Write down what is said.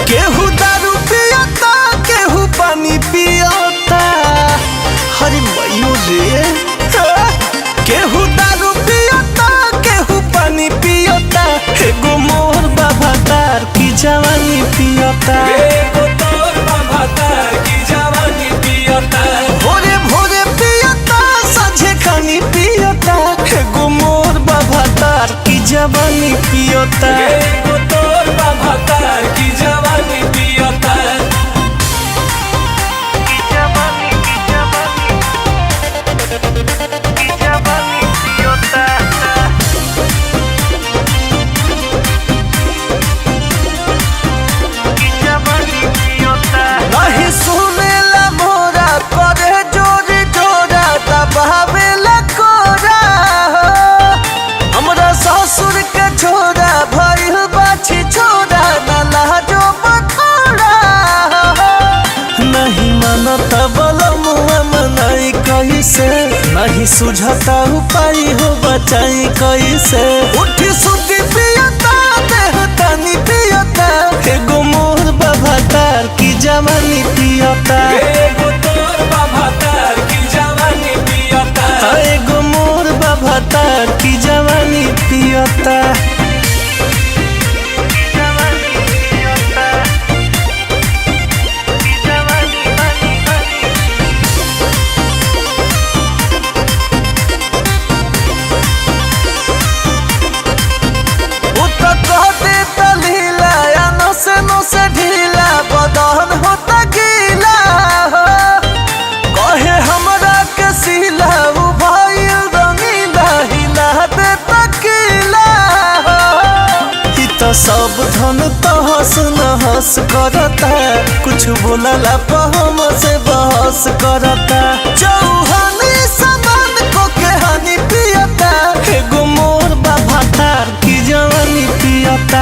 केहू दारू पियता केहू पानी पियता। हरी मयूर रे केहू दारू पियता केहू पानी पियता। एगो मोर बाबा तार की जवानी पियता। भोरे भोरे पियता साझे खानी पियता। एगो मोर बाबा तार की जवानी पियता। नहीं सुनेला मोरा करे जोरी जोरा दबावेला कोरा। हमरा ससुर के छोरा भइल बाछी छोरा ना लाजो बखोरा। नहीं मानता बलमुआ मनाई कैसे। नहीं सुझता उपाय हो बचाई कैसे। उठी सुती पियता देह तनी पियता। एगो मोर बाबा तार की जवानी पियता। एगो मोर बाबा तार की जवानी पियता। से ढीला बदन होता गीला हो। कहे हमरा के सीला उ भइल रंगीला हिला दे तकीला हो। ई तो सब धन तहस नहस करता। कुछ बोलला पर हमसे बहस करता। चौहानी सामान को के हानि पियता। एगो मोर बाबा तार की जवानी पियता।